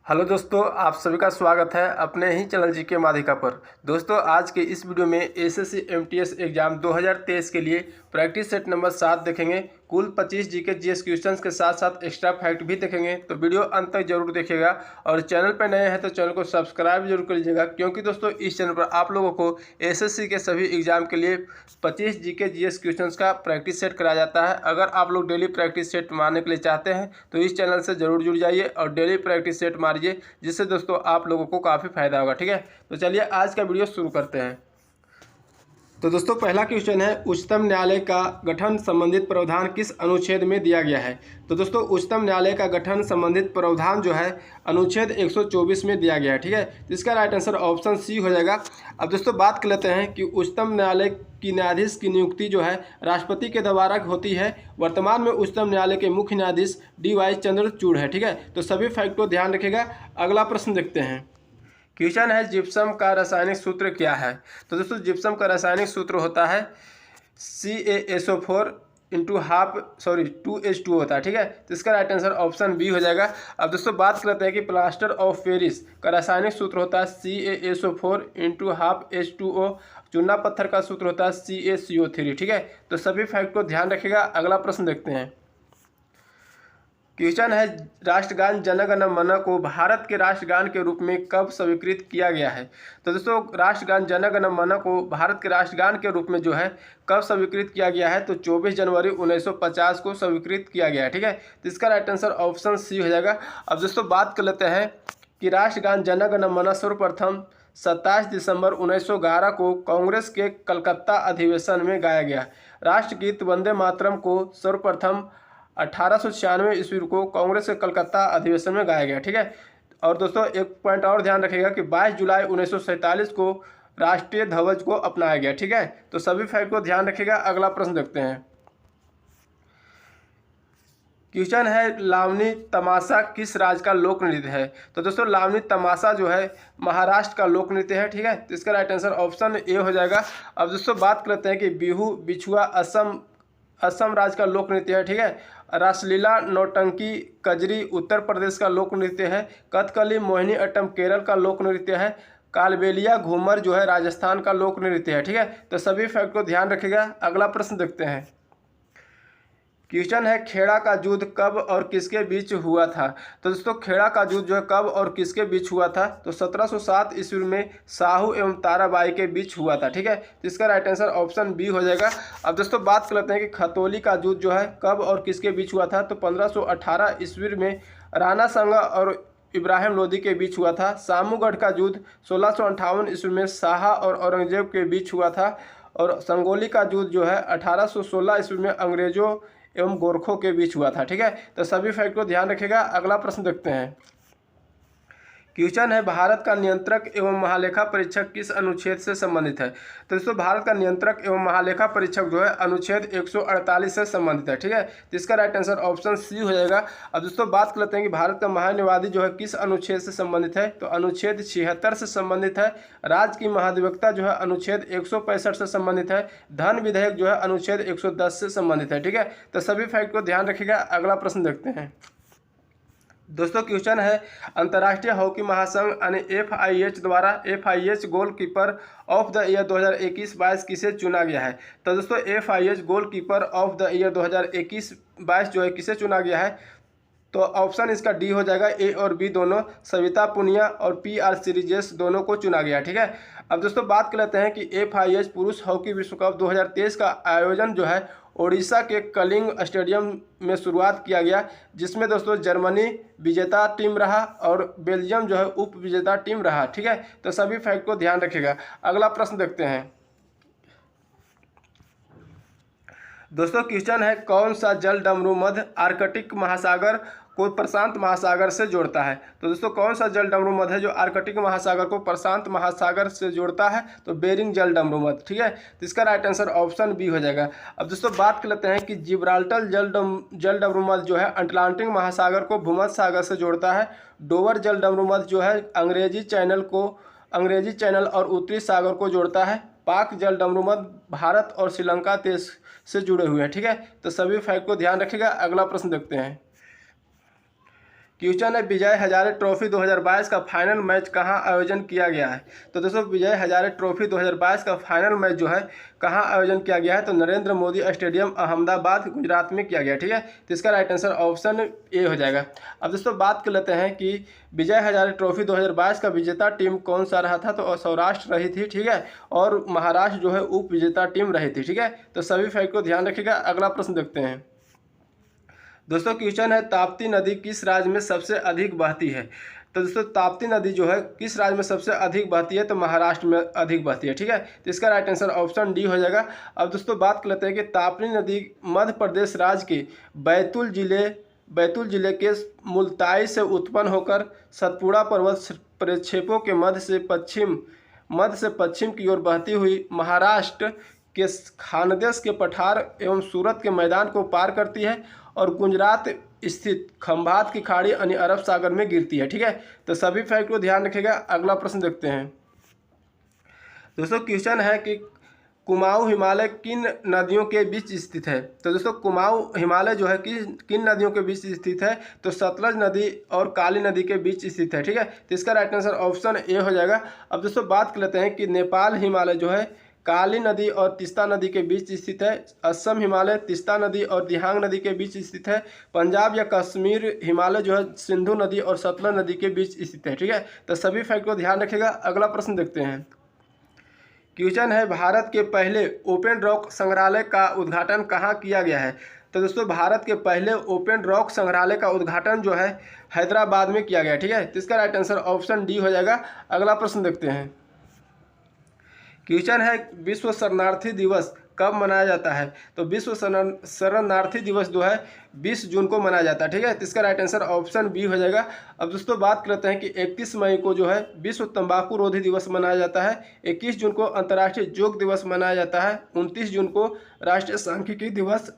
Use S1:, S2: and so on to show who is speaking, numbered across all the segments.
S1: Hello दोस्तों, आप सभी का स्वागत है अपने ही चैनल जीके माध्यिका पर। दोस्तों, आज के इस वीडियो में एसएससी एमटीएस एग्जाम 2023 के लिए प्रैक्टिस सेट नंबर 7 देखेंगे। कुल 25 जीके जीएस क्वेश्चंस के साथ साथ एक्स्ट्रा फैक्ट भी देखेंगे, तो वीडियो अंत तक जरूर देखिएगा। और चैनल पर नए हैं तो चैनल को सब्सक्राइब जरूर कर लीजिएगा, क्योंकि दोस्तों इस चैनल पर आप लोगों को एसएससी के सभी एग्जाम के लिए 25 जीके जीएस क्वेश्चंस का प्रैक्टिस सेट कराया जाता है। अगर आप लोग डेली प्रैक्टिस सेट मारने के लिए चाहते हैं तो इस चैनल से जरूर जुड़ जाइए और डेली प्रैक्टिस सेट मारिए, जिससे दोस्तों आप लोगों को काफ़ी फायदा होगा। ठीक है, तो चलिए आज का वीडियो शुरू करते हैं। तो दोस्तों पहला क्वेश्चन है, उच्चतम न्यायालय का गठन संबंधित प्रावधान किस अनुच्छेद में दिया गया है। तो दोस्तों उच्चतम न्यायालय का गठन संबंधित प्रावधान जो है अनुच्छेद 124 में दिया गया है। ठीक है, तो इसका राइट आंसर ऑप्शन सी हो जाएगा। अब दोस्तों बात कर लेते हैं कि उच्चतम न्यायालय की न्यायाधीश की नियुक्ति जो है राष्ट्रपति के द्वारा होती है। वर्तमान में उच्चतम न्यायालय के मुख्य न्यायाधीश DY चंद्रचूड़ है। ठीक है, तो सभी फैक्ट को ध्यान रखिएगा। अगला प्रश्न देखते हैं। क्वेश्चन है, जिप्सम का रासायनिक सूत्र क्या है। तो दोस्तों जिप्सम का रासायनिक सूत्र होता है CaSO4 इंटू हाफ 2H2 होता है। ठीक है, तो इसका राइट आंसर ऑप्शन बी हो जाएगा। अब दोस्तों बात करते हैं कि प्लास्टर ऑफ पेरिस का रासायनिक सूत्र होता है CaSO4 इंटू हाफ H2O। चूना पत्थर का सूत्र होता है CaCO3। ठीक है, तो सभी फैक्ट को ध्यान रखिएगा। अगला प्रश्न देखते हैं। क्वेश्चन है, राष्ट्रगान जन गण मन को भारत के राष्ट्रगान के रूप में कब स्वीकृत किया गया है। तो दोस्तों राष्ट्रगान जन गण मन को भारत के राष्ट्रगान के रूप में जो है कब स्वीकृत किया गया है, तो 24 जनवरी 1950 को स्वीकृत किया गया है। ठीक है, तो इसका राइट आंसर ऑप्शन सी हो जाएगा। अब दोस्तों बात कर लेते हैं कि राष्ट्रगान जन गण मन सर्वप्रथम 27 दिसंबर 1911 को कांग्रेस के कलकत्ता अधिवेशन में गाया गया। राष्ट्रगीत वंदे मातरम को सर्वप्रथम 1896 ईस्वी को कांग्रेस के कलकत्ता अधिवेशन में गाया गया। ठीक है, और दोस्तों एक पॉइंट और ध्यान रखिएगा कि 22 जुलाई 1947 को राष्ट्रीय ध्वज को अपनाया गया। ठीक है, तो सभी फैक्ट को ध्यान रखिएगा। अगला प्रश्न देखते हैं। क्वेश्चन है, लावनी तमाशा किस राज्य का लोक नृत्य है। तो दोस्तों लावनी तमाशा जो है महाराष्ट्र का लोक नृत्य है। ठीक है, तो इसका राइट आंसर ऑप्शन ए हो जाएगा। अब दोस्तों बात करते हैं कि बिहू बिछुआ असम राज्य का लोक नृत्य है। ठीक है, रासलीला नौटंकी कजरी उत्तर प्रदेश का लोक नृत्य है। कथकली मोहिनी अट्टम केरल का लोक नृत्य है। कालबेलिया घूमर जो है राजस्थान का लोक नृत्य है। ठीक है, तो सभी फैक्ट को ध्यान रखिएगा। अगला प्रश्न देखते हैं। क्वेश्चन है, खेड़ा का युद्ध कब और किसके बीच हुआ था। तो दोस्तों खेड़ा का युद्ध जो है कब और किसके बीच हुआ था, तो 1707 ईस्वी में साहू एवं ताराबाई के बीच हुआ था। ठीक है, तो इसका राइट आंसर ऑप्शन बी हो जाएगा। अब दोस्तों बात कर लेते हैं कि खतौली का युद्ध जो है कब और किसके बीच हुआ था, तो 1518 ईस्वी में राणा संगा और इब्राहिम लोदी के बीच हुआ था। सामूगढ़ का युद्ध 1658 ईस्वी में शाह और औरंगजेब के बीच हुआ था। और संगोली का युद्ध जो है 1816 ईस्वी में अंग्रेजों एवं गोरखों के बीच हुआ था। ठीक है, तो सभी फैक्ट को ध्यान रखिएगा। अगला प्रश्न देखते हैं। क्वेश्चन है, भारत का नियंत्रक एवं महालेखा परीक्षक किस अनुच्छेद से संबंधित है। तो दोस्तों भारत का नियंत्रक एवं महालेखा परीक्षक जो है अनुच्छेद 148 से संबंधित है। ठीक है, तो इसका राइट आंसर ऑप्शन सी हो जाएगा। अब दोस्तों बात कर लेते हैं कि भारत का महान्यायवादी जो है किस अनुच्छेद से संबंधित है, तो अनुच्छेद 76 से संबंधित है। राज्य की महाधिवक्ता जो है अनुच्छेद 165 से संबंधित है। धन विधेयक जो है अनुच्छेद 110 से संबंधित है। ठीक है, तो सभी फैक्ट को ध्यान रखिएगा। अगला प्रश्न देखते हैं। दोस्तों क्वेश्चन है, अंतर्राष्ट्रीय हॉकी महासंघ यानी FIH द्वारा FIH goalkeeper of the year 2021-22 किसे चुना गया है। तो दोस्तों FIH goalkeeper of the year 2021-22 जो है किसे चुना गया है, तो ऑप्शन इसका डी हो जाएगा। ए और बी दोनों, सविता पुनिया और PR सीरीजेस दोनों को चुना गया। ठीक है, अब दोस्तों बात कर लेते हैं कि FIH पुरुष हॉकी विश्व कप 2023 का आयोजन जो है ओडिशा के कलिंग स्टेडियम में शुरुआत किया गया, जिसमें दोस्तों जर्मनी विजेता टीम रहा और बेल्जियम जो है उप विजेता टीम रहा। ठीक है, तो सभी फैक्ट को ध्यान रखिएगा। अगला प्रश्न देखते हैं। दोस्तों क्वेश्चन है, कौन सा जल डमरू मध्य आर्कटिक महासागर को प्रशांत महासागर से जोड़ता है। तो दोस्तों कौन सा जल डमरू मध्य है जो आर्कटिक महासागर को प्रशांत महासागर से जोड़ता है, तो बेरिंग जल डमरू मध्य। ठीक है, तो इसका राइट आंसर ऑप्शन बी हो जाएगा। अब दोस्तों बात कर लेते हैं कि जिब्राल्टर जल डमरू मध्य जो है अटलांटिक महासागर को भूमध्य सागर से जोड़ता है। डोवर जल डमरू मध्य जो है अंग्रेजी चैनल और उत्तरी सागर को जोड़ता है। पाक जल डमरू मध्य भारत और श्रीलंका देश से जुड़े हुए हैं। ठीक है, तो सभी फैक्ट को ध्यान रखिएगा। अगला प्रश्न देखते हैं। क्वेश्चन है विजय हजारे ट्रॉफी 2022 का फाइनल मैच कहाँ आयोजन किया गया है। तो दोस्तों विजय हजारे ट्रॉफी 2022 का फाइनल मैच जो है कहाँ आयोजन किया गया है, तो नरेंद्र मोदी स्टेडियम अहमदाबाद गुजरात में किया गया। ठीक है, तो इसका राइट आंसर ऑप्शन ए हो जाएगा। अब दोस्तों बात कर लेते हैं कि विजय हजारे ट्रॉफी 2022 का विजेता टीम कौन सा रहा था। तो सौराष्ट्र रही थी, ठीक है, और महाराष्ट्र जो है उप विजेता टीम रही थी। ठीक है, तो सभी फैक्ट को ध्यान रखिएगा। अगला प्रश्न देखते हैं दोस्तों। क्वेश्चन है ताप्ती नदी किस राज्य में सबसे अधिक बहती है। तो दोस्तों ताप्ती नदी जो है किस राज्य में सबसे अधिक बहती है, तो महाराष्ट्र में अधिक बहती है। ठीक है, तो इसका राइट आंसर ऑप्शन डी हो जाएगा। अब दोस्तों बात कर लेते हैं कि ताप्ती नदी मध्य प्रदेश राज्य के बैतूल जिले के मुल्ताई से उत्पन्न होकर सतपुड़ा पर्वत प्रक्षेपों के मध्य से पश्चिम की ओर बहती हुई महाराष्ट्र के खानदेश के पठार एवं सूरत के मैदान को पार करती है और गुजरात स्थित खंभात की खाड़ी यानी अरब सागर में गिरती है। ठीक है, तो सभी फैक्ट को ध्यान रखिएगा। अगला प्रश्न देखते हैं दोस्तों। क्वेश्चन है कि कुमाऊं हिमालय किन नदियों के बीच स्थित है। तो दोस्तों कुमाऊं हिमालय जो है किन नदियों के बीच स्थित है, तो सतलज नदी और काली नदी के बीच स्थित है। ठीक है, तो इसका राइट आंसर ऑप्शन ए हो जाएगा। अब दोस्तों बात कर लेते हैं कि नेपाल हिमालय जो है काली नदी और तीस्ता नदी के बीच स्थित है। असम हिमालय तीस्ता नदी और दिहांग नदी के बीच स्थित है। पंजाब या कश्मीर हिमालय जो है सिंधु नदी और सतलज नदी के बीच स्थित है। ठीक है, तो सभी फैक्ट को ध्यान रखिएगा। अगला प्रश्न देखते हैं। क्वेश्चन है भारत के पहले ओपन रॉक संग्रहालय का उद्घाटन कहाँ किया गया है। तो दोस्तों भारत के पहले ओपन रॉक संग्रहालय का उद्घाटन जो है हैदराबाद में किया गया। ठीक है, तो इसका राइट आंसर ऑप्शन डी हो जाएगा। अगला प्रश्न देखते हैं। क्वेश्चन है विश्व शरणार्थी दिवस कब मनाया जाता है। तो विश्व शरणार्थी दिवस जो है 20 जून को मनाया जाता है। ठीक है, तो इसका राइट आंसर ऑप्शन बी हो जाएगा। अब दोस्तों बात करते हैं कि 31 मई को जो है विश्व तंबाकू रोधी दिवस मनाया जाता है। 21 जून को अंतर्राष्ट्रीय योग दिवस मनाया जाता है। 29 जून को राष्ट्रीय सांख्यिकी दिवस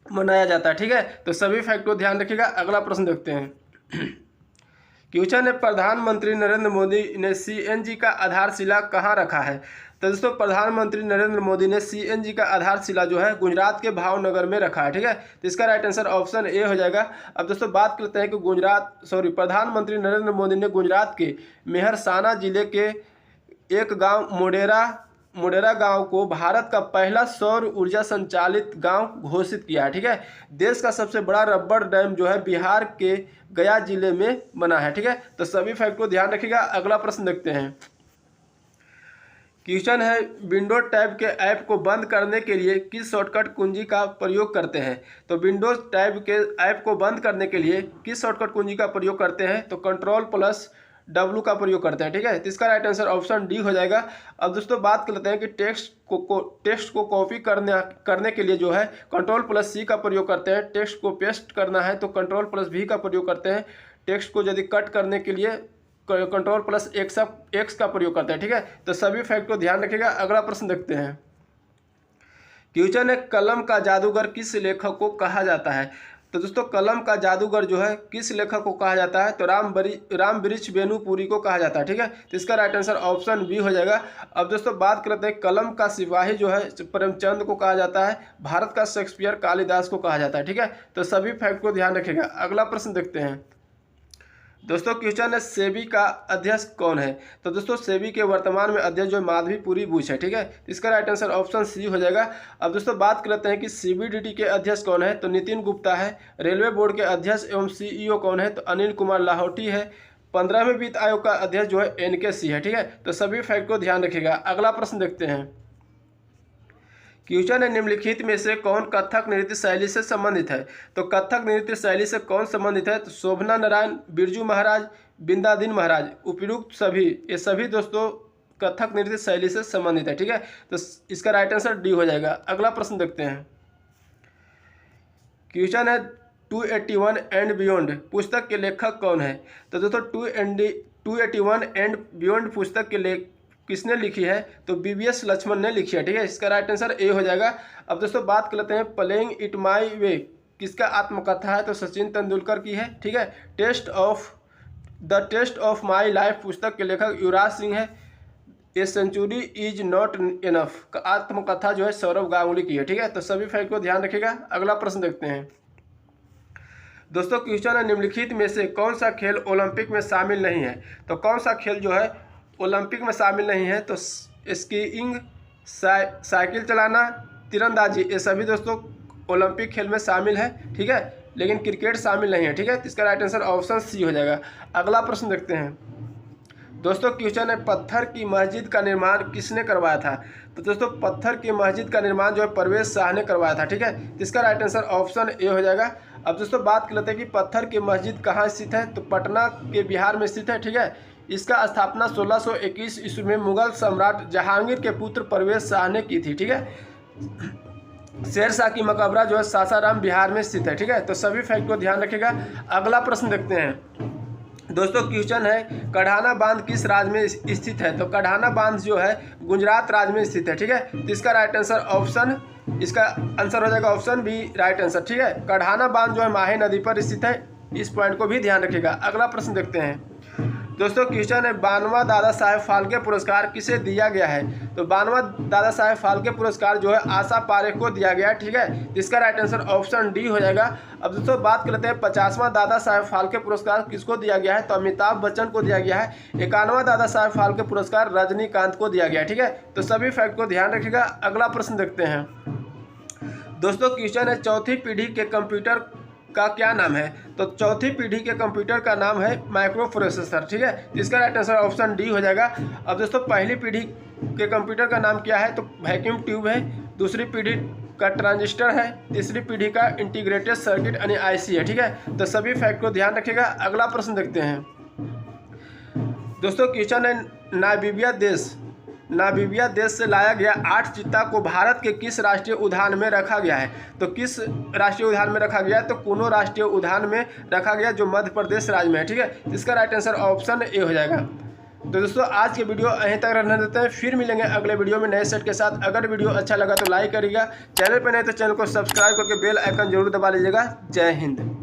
S1: मनाया जाता है। ठीक है, तो सभी फैक्ट को ध्यान रखिएगा। अगला प्रश्न देखते हैं। क्वेश्चन है प्रधानमंत्री नरेंद्र मोदी ने सीएनजी का आधारशिला कहाँ रखा है। तो दोस्तों प्रधानमंत्री नरेंद्र मोदी ने सीएनजी का आधारशिला जो है गुजरात के भावनगर में रखा है। ठीक है, तो इसका राइट आंसर ऑप्शन ए हो जाएगा। अब दोस्तों बात करते हैं कि प्रधानमंत्री नरेंद्र मोदी ने गुजरात के मेहरसाना जिले के एक गाँव मोडेरा गांव को भारत का पहला सौर ऊर्जा संचालित गांव घोषित किया है। ठीक है, देश का सबसे बड़ा रबर डैम जो है बिहार के गया जिले में बना है। ठीक है, तो सभी फैक्ट को ध्यान रखिएगा। अगला प्रश्न देखते हैं। क्वेश्चन है विंडोज टैब के ऐप को बंद करने के लिए किस शॉर्टकट कुंजी का प्रयोग करते हैं। तो विंडोज टैब के ऐप को बंद करने के लिए किस शॉर्टकट कुंजी का प्रयोग करते हैं, तो Ctrl+W का प्रयोग करते हैं। ठीक है, तो इसका राइट आंसर ऑप्शन डी हो जाएगा। अब दोस्तों बात कर लेते हैं कि टेक्स्ट को कॉपी करने के लिए जो है Ctrl+C का प्रयोग करते हैं। टेक्स्ट को पेस्ट करना है तो Ctrl+V का प्रयोग करते हैं। टेक्स्ट को यदि कट करने के लिए Ctrl+X का प्रयोग करते हैं। ठीक है, तो सभी फैक्ट को ध्यान रखिएगा। अगला प्रश्न देखते हैं। क्वेश्चन है कलम का जादूगर किस लेखक को कहा जाता है। तो दोस्तों कलम का जादूगर जो है किस लेखक को कहा जाता है, तो राम वृक्ष वेणुपुरी को कहा जाता है। ठीक है, तो इसका राइट आंसर ऑप्शन बी हो जाएगा। अब दोस्तों बात करते हैं कलम का सिपाही जो है प्रेमचंद को कहा जाता है। भारत का शेक्सपियर कालिदास को कहा जाता है। ठीक है, तो सभी फैक्ट को ध्यान रखिएगा। अगला प्रश्न देखते हैं। दोस्तों क्वेश्चन है सेबी का अध्यक्ष कौन है। तो दोस्तों सेबी के वर्तमान में अध्यक्ष जो माधवीपुरी बुच है। ठीक है, इसका राइट आंसर ऑप्शन सी हो जाएगा। अब दोस्तों बात करते हैं कि सीबीडीटी के अध्यक्ष कौन है, तो नितिन गुप्ता है। रेलवे बोर्ड के अध्यक्ष एवं सीईओ कौन है, तो अनिल कुमार लाहौटी है। 15वें वित्त आयोग का अध्यक्ष जो है एनके सिंह है। ठीक है, तो सभी फैक्ट को ध्यान रखिएगा। अगला प्रश्न देखते हैं। क्वेश्चन है निम्नलिखित में से कौन कथक नृत्य शैली से संबंधित है। तो कथक नृत्य शैली से कौन संबंधित है, तो शोभना नारायण, बिरजू महाराज, बिंदादीन महाराज। उपयुक्त सभी ये सभी दोस्तों कथक नृत्य शैली से संबंधित है। ठीक है, तो इसका राइट आंसर डी हो जाएगा। अगला प्रश्न देखते हैं। क्वेश्चन है 281 एंड बियॉन्ड पुस्तक के लेखक कौन है। तो दोस्तों 281 एंड बियॉन्ड पुस्तक के किसने लिखी है, तो बीवीएस लक्ष्मण ने लिखी है। ठीक है, इसका राइट आंसर ए हो जाएगा। अब दोस्तों बात कर लेते हैं प्लेइंग इट माई वे किसका आत्मकथा है, तो सचिन तेंदुलकर की है। ठीक है, the test of my life पुस्तक के लेखक युवराज सिंह है। A century is not enough आत्मकथा जो है सौरभ गांगुली की है। ठीक है, तो सभी फैक्ट को ध्यान रखिएगा। अगला प्रश्न देखते हैं। दोस्तों क्वेश्चन है, निम्नलिखित में से कौन सा खेल ओलंपिक में शामिल नहीं है? तो कौन सा खेल जो है ओलंपिक में शामिल नहीं है? तो स्कीइंग, साइकिल चलाना, तीरंदाजी, ये सभी दोस्तों ओलंपिक खेल में शामिल है, ठीक है, लेकिन क्रिकेट शामिल नहीं है, ठीक है। तो इसका राइट आंसर ऑप्शन सी हो जाएगा। अगला प्रश्न देखते हैं दोस्तों, क्वेश्चन है, पत्थर की मस्जिद का निर्माण किसने करवाया था? तो दोस्तों पत्थर की मस्जिद का निर्माण जो है परवेज शाह ने करवाया था, ठीक है। तो इसका राइट आंसर ऑप्शन ए हो जाएगा। अब दोस्तों बात कर लेते हैं कि पत्थर की मस्जिद कहाँ स्थित है? तो पटना के बिहार में स्थित है, ठीक है। इसका स्थापना 1621 ईस्वी में मुगल सम्राट जहांगीर के पुत्र परवेज शाह ने की थी, ठीक है। शेर शाह की मकबरा जो है सासाराम बिहार में स्थित है, ठीक है। तो सभी फैक्ट को ध्यान रखिएगा। अगला प्रश्न देखते हैं दोस्तों, क्वेश्चन है, कढ़ाना बांध किस राज्य में स्थित है? तो कढ़ाना बांध जो है गुजरात राज्य में स्थित है, ठीक है। तो इसका राइट आंसर इसका आंसर हो जाएगा ऑप्शन बी, राइट आंसर, ठीक है। कढ़ाना बांध जो है माही नदी पर स्थित है, इस पॉइंट को भी ध्यान रखिएगा। अगला प्रश्न देखते हैं दोस्तों, क्वेश्चन है, 92वां दादा साहेब फाल्के पुरस्कार किसे दिया गया है? तो 92वां दादा साहेब फाल्के पुरस्कार जो है आशा पारेख को दिया गया है, ठीक है। इसका राइट आंसर ऑप्शन डी हो जाएगा। अब दोस्तों बात कर लेते हैं 50वां दादा साहेब फाल्के पुरस्कार किसको दिया गया है? तो अमिताभ बच्चन को दिया गया है। 51वां दादा साहेब फाल्के पुरस्कार रजनीकांत को दिया गया है, ठीक है। तो सभी फैक्ट को ध्यान रखिएगा। अगला प्रश्न देखते हैं दोस्तों, क्वेश्चन है, चौथी पीढ़ी के कंप्यूटर का क्या नाम है? तो चौथी पीढ़ी के कंप्यूटर का नाम है माइक्रो प्रोसेसर, ठीक है। इसका राइट आंसर ऑप्शन डी हो जाएगा। अब दोस्तों पहली पीढ़ी के कंप्यूटर का नाम क्या है? तो वैक्यूम ट्यूब है, दूसरी पीढ़ी का ट्रांजिस्टर है, तीसरी पीढ़ी का इंटीग्रेटेड सर्किट यानी आईसी है, ठीक है। तो सभी फैक्ट को ध्यान रखिएगा। अगला प्रश्न देखते हैं दोस्तों, क्वेश्चन है, नामीबिया देश से लाया गया 8 चीता को भारत के किस राष्ट्रीय उद्यान में रखा गया है? तो किस राष्ट्रीय उद्यान में रखा गया है? तो कुनो राष्ट्रीय उद्यान में रखा गया जो मध्य प्रदेश राज्य में है, ठीक है। इसका राइट आंसर ऑप्शन ए हो जाएगा। तो दोस्तों आज के वीडियो यहीं तक रहने देते हैं, फिर मिलेंगे अगले वीडियो में नए सेट के साथ। अगर वीडियो अच्छा लगा तो लाइक करिएगा, चैनल पर नहीं तो चैनल को सब्सक्राइब करके बेल आइकन जरूर दबा लीजिएगा। जय हिंद।